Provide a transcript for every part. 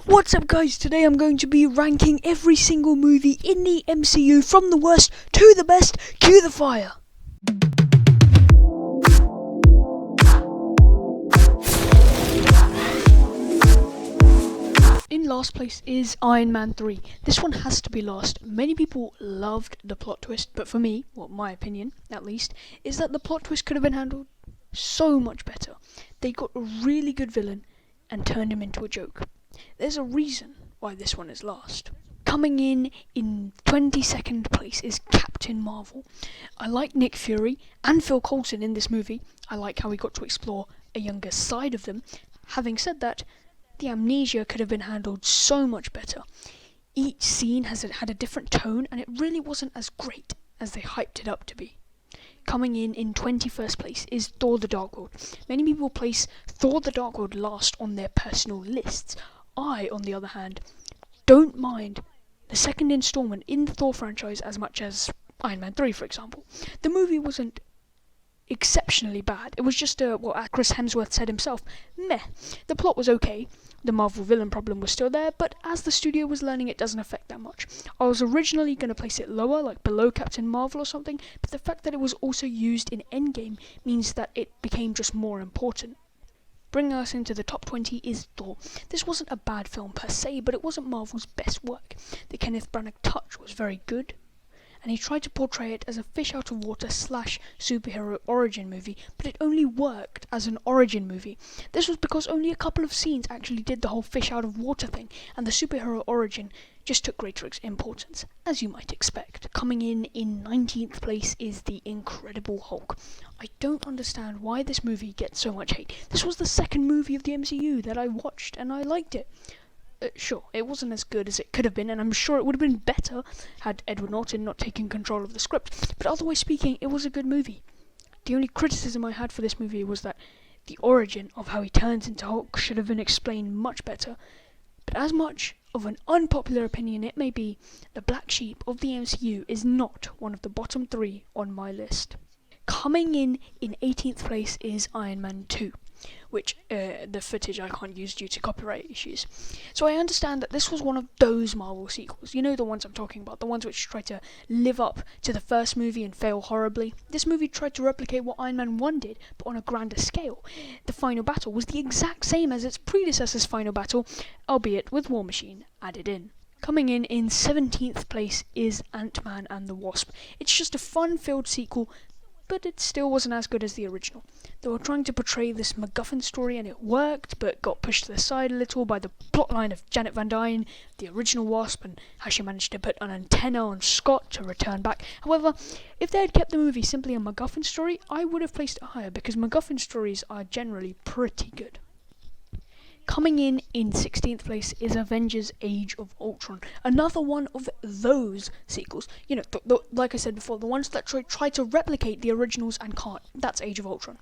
What's up guys, today I'm going to be ranking every single movie in the MCU from the worst to the best. Cue the fire! In last place is Iron Man 3. This one has to be last. Many people loved the plot twist, but for me, well, my opinion at least, is that the plot twist could have been handled so much better. They got a really good villain and turned him into a joke. There's a reason why this one is last. Coming in 22nd place is Captain Marvel. I like Nick Fury and Phil Coulson in this movie. I like how we got to explore a younger side of them. Having said that, the amnesia could have been handled so much better. Each scene had a different tone, and it really wasn't as great as they hyped it up to be. Coming in 21st place is Thor the Dark World. Many people place Thor the Dark World last on their personal lists. I, on the other hand, don't mind the second installment in the Thor franchise as much as Iron Man 3, for example. The movie wasn't exceptionally bad. It was just, Chris Hemsworth said himself, meh. The plot was okay. The Marvel villain problem was still there, but as the studio was learning, it doesn't affect that much. I was originally going to place it lower, like below Captain Marvel or something, but the fact that it was also used in Endgame means that it became just more important. Bringing us into the top 20 is Thor. This wasn't a bad film per se, but it wasn't Marvel's best work. The Kenneth Branagh touch was very good, and he tried to portray it as a fish-out-of-water / superhero origin movie, but it only worked as an origin movie. This was because only a couple of scenes actually did the whole fish-out-of-water thing, and the superhero origin just took greater importance, as you might expect. Coming in 19th place is The Incredible Hulk. I don't understand why this movie gets so much hate. This was the second movie of the MCU that I watched, and I liked it. Sure, it wasn't as good as it could have been, and I'm sure it would have been better had Edward Norton not taken control of the script, but otherwise speaking, it was a good movie. The only criticism I had for this movie was that the origin of how he turns into Hulk should have been explained much better, but as much of an unpopular opinion it may be, the black sheep of the MCU is not one of the bottom 3 on my list. Coming in 18th place is Iron Man 2. Which the footage I can't use due to copyright issues. So I understand that this was one of those Marvel sequels. You know the ones I'm talking about, the ones which try to live up to the first movie and fail horribly. This movie tried to replicate what Iron Man 1 did, but on a grander scale. The final battle was the exact same as its predecessor's final battle, albeit with War Machine added in. Coming in 17th place is Ant-Man and the Wasp. It's just a fun-filled sequel, but it still wasn't as good as the original. They were trying to portray this MacGuffin story, and it worked, but got pushed to the side a little by the plotline of Janet Van Dyne, the original Wasp, and how she managed to put an antenna on Scott to return back. However, if they had kept the movie simply a MacGuffin story, I would have placed it higher, because MacGuffin stories are generally pretty good. Coming in 16th place is Avengers Age of Ultron. Another one of those sequels. You know, like I said before, the ones that try to replicate the originals and can't. That's Age of Ultron.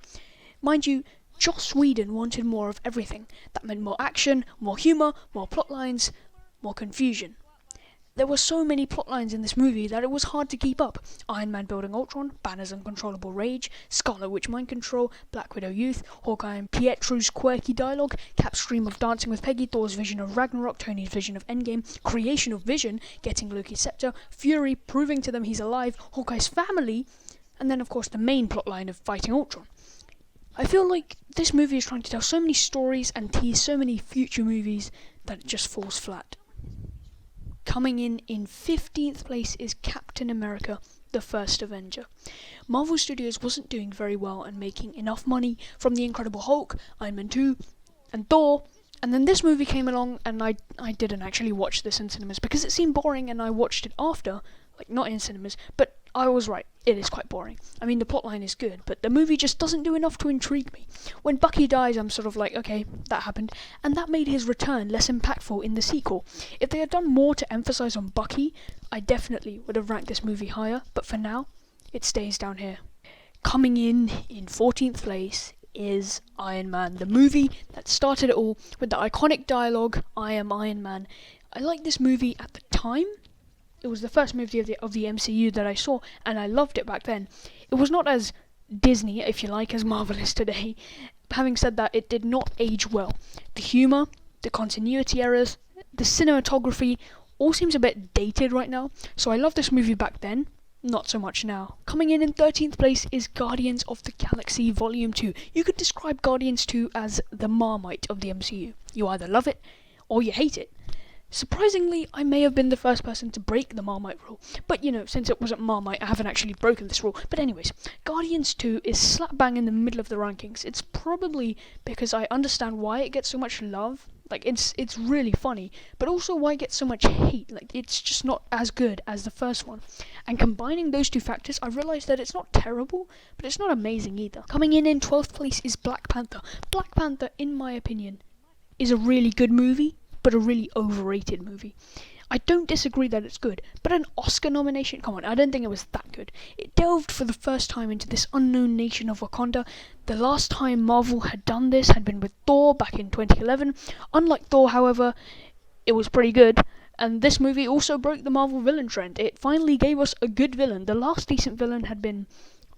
Mind you, Joss Whedon wanted more of everything. That meant more action, more humour, more plot lines, more confusion. There were so many plot lines in this movie that it was hard to keep up. Iron Man building Ultron, Banner's uncontrollable rage, Scarlet Witch mind control, Black Widow youth, Hawkeye and Pietru's quirky dialogue, Cap's dream of dancing with Peggy, Thor's vision of Ragnarok, Tony's vision of Endgame, creation of Vision, getting Loki's scepter, Fury proving to them he's alive, Hawkeye's family, and then of course the main plotline of fighting Ultron. I feel like this movie is trying to tell so many stories and tease so many future movies that it just falls flat. Coming in 15th place is Captain America, the First Avenger. Marvel Studios wasn't doing very well and making enough money from The Incredible Hulk, Iron Man 2, and Thor, and then this movie came along, and I didn't actually watch this in cinemas because it seemed boring, and I watched it after, like not in cinemas, but I was right, it is quite boring. I mean, the plotline is good, but the movie just doesn't do enough to intrigue me. When Bucky dies, I'm sort of like, okay, that happened, and that made his return less impactful in the sequel. If they had done more to emphasize on Bucky, I definitely would have ranked this movie higher, but for now, it stays down here. Coming in 14th place is Iron Man, the movie that started it all with the iconic dialogue, I am Iron Man. I liked this movie at the time. It was the first movie of the MCU that I saw, and I loved it back then. It was not as Disney, if you like, as Marvel is today. Having said that, it did not age well. The humour, the continuity errors, the cinematography all seems a bit dated right now, so I loved this movie back then, not so much now. Coming in 13th place is Guardians of the Galaxy Volume 2. You could describe Guardians 2 as the Marmite of the MCU. You either love it or you hate it. Surprisingly, I may have been the first person to break the Marmite rule, but since it wasn't Marmite, I haven't actually broken this rule. But anyways, Guardians 2 is slap bang in the middle of the rankings. It's probably because I understand why it gets so much love. It's really funny, but also why it gets so much hate. It's just not as good as the first one. And combining those two factors, I realised that it's not terrible, but it's not amazing either. Coming in 12th place is Black Panther. Black Panther, in my opinion, is a really good movie, but a really overrated movie. I don't disagree that it's good, but an Oscar nomination? Come on, I don't think it was that good. It delved for the first time into this unknown nation of Wakanda. The last time Marvel had done this had been with Thor back in 2011. Unlike Thor, however, it was pretty good, and this movie also broke the Marvel villain trend. It finally gave us a good villain. The last decent villain had been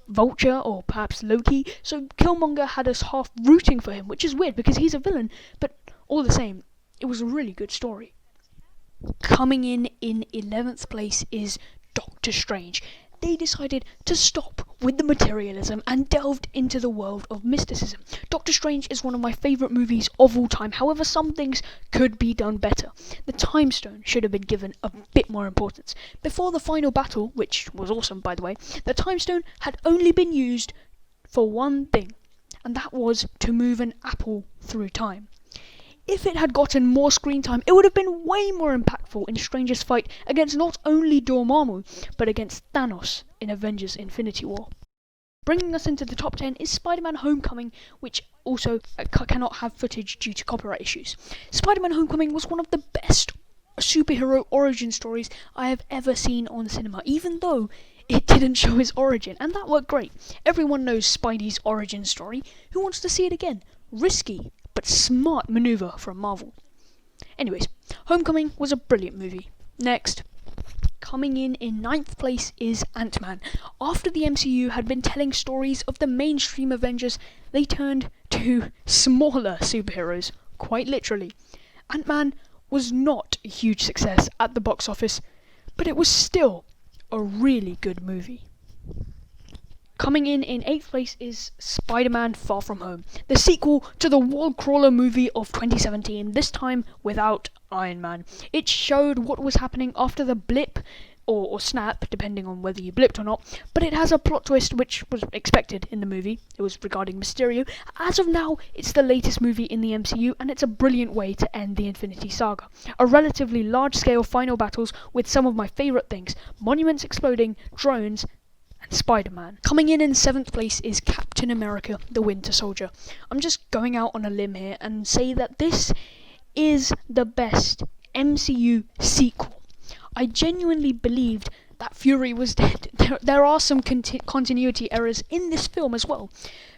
Vulture or perhaps Loki, so Killmonger had us half rooting for him, which is weird because he's a villain, but all the same, it was a really good story. Coming in 11th place is Doctor Strange. They decided to stop with the materialism and delved into the world of mysticism. Doctor Strange is one of my favourite movies of all time. However, some things could be done better. The Time Stone should have been given a bit more importance. Before the final battle, which was awesome by the way, the Time Stone had only been used for one thing, and that was to move an apple through time. If it had gotten more screen time, it would have been way more impactful in Strange's fight against not only Dormammu, but against Thanos in Avengers Infinity War. Bringing us into the top 10 is Spider-Man Homecoming, which also cannot have footage due to copyright issues. Spider-Man Homecoming was one of the best superhero origin stories I have ever seen on cinema, even though it didn't show his origin, and that worked great. Everyone knows Spidey's origin story. Who wants to see it again? Risky, but smart maneuver from Marvel. Anyways, Homecoming was a brilliant movie. Next, coming in 9th place is Ant-Man. After the MCU had been telling stories of the mainstream Avengers, they turned to smaller superheroes, quite literally. Ant-Man was not a huge success at the box office, but it was still a really good movie. Coming in 8th place is Spider-Man Far From Home, the sequel to the wall crawler movie of 2017, this time without Iron Man. It showed what was happening after the blip, or snap, depending on whether you blipped or not, but it has a plot twist which was expected in the movie. It was regarding Mysterio. As of now, it's the latest movie in the MCU, and it's a brilliant way to end the Infinity Saga. A relatively large-scale final battles with some of my favourite things: monuments exploding, drones, and Spider-Man. Coming in 7th place is Captain America: The Winter Soldier. I'm just going out on a limb here and say that this is the best MCU sequel. I genuinely believed that Fury was dead. There are some continuity errors in this film as well,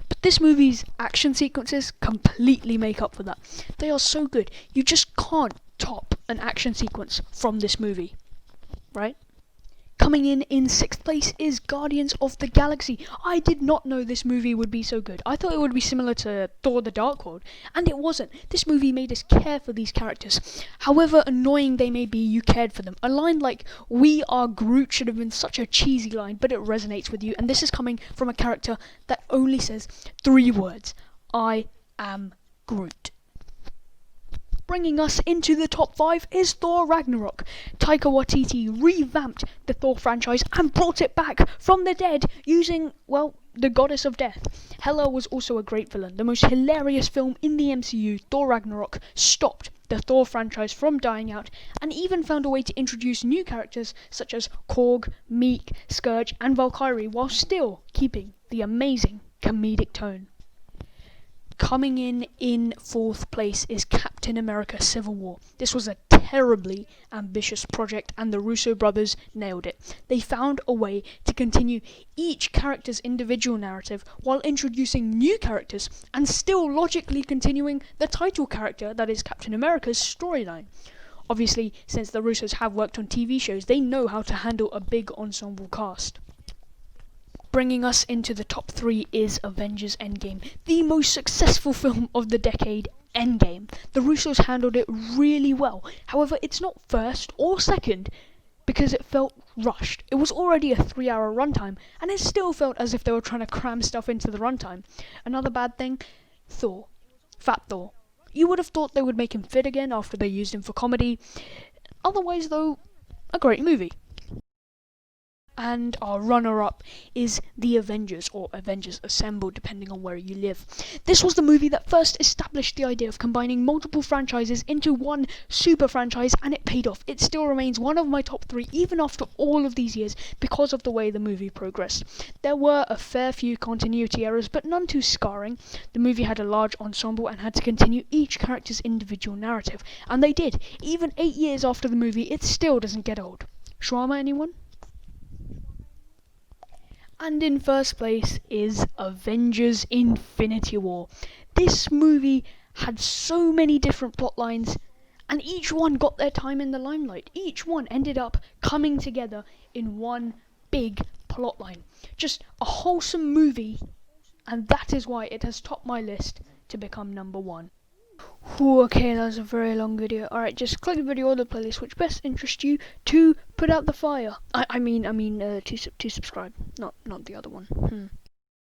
but this movie's action sequences completely make up for that. They are so good. You just can't top an action sequence from this movie, right? Coming in 6th place is Guardians of the Galaxy. I did not know this movie would be so good. I thought it would be similar to Thor the Dark World, and it wasn't. This movie made us care for these characters. However annoying they may be, you cared for them. A line like, "We are Groot" should have been such a cheesy line, but it resonates with you, and this is coming from a character that only says 3 words: I am Groot. Bringing us into the top 5 is Thor Ragnarok. Taika Waititi revamped the Thor franchise and brought it back from the dead using, well, the goddess of death. Hela was also a great villain. The most hilarious film in the MCU, Thor Ragnarok, stopped the Thor franchise from dying out and even found a way to introduce new characters such as Korg, Meek, Scourge and Valkyrie while still keeping the amazing comedic tone. Coming in 4th place is Captain America: Civil War. This was a terribly ambitious project and the Russo brothers nailed it. They found a way to continue each character's individual narrative while introducing new characters and still logically continuing the title character, that is Captain America's storyline. Obviously, since the Russos have worked on TV shows, they know how to handle a big ensemble cast. Bringing us into the top 3 is Avengers Endgame, the most successful film of the decade Endgame. The Russos handled it really well. However, it's not first or second because it felt rushed. It was already a 3-hour runtime, and it still felt as if they were trying to cram stuff into the runtime. Another bad thing, Thor. Fat Thor. You would have thought they would make him fit again after they used him for comedy. Otherwise, though, a great movie. And our runner-up is The Avengers, or Avengers Assemble, depending on where you live. This was the movie that first established the idea of combining multiple franchises into one super franchise, and it paid off. It still remains one of my top 3, even after all of these years, because of the way the movie progressed. There were a fair few continuity errors, but none too scarring. The movie had a large ensemble and had to continue each character's individual narrative, and they did. Even 8 years after the movie, it still doesn't get old. Shawarma, anyone? And in first place is Avengers Infinity War. This movie had so many different plot lines, and each one got their time in the limelight. Each one ended up coming together in one big plot line. Just a wholesome movie, and that is why it has topped my list to become number 1. Ooh, okay, that was a very long video. Alright, just click the video or the playlist which best interests you to put out the fire. I mean, to subscribe, not the other one.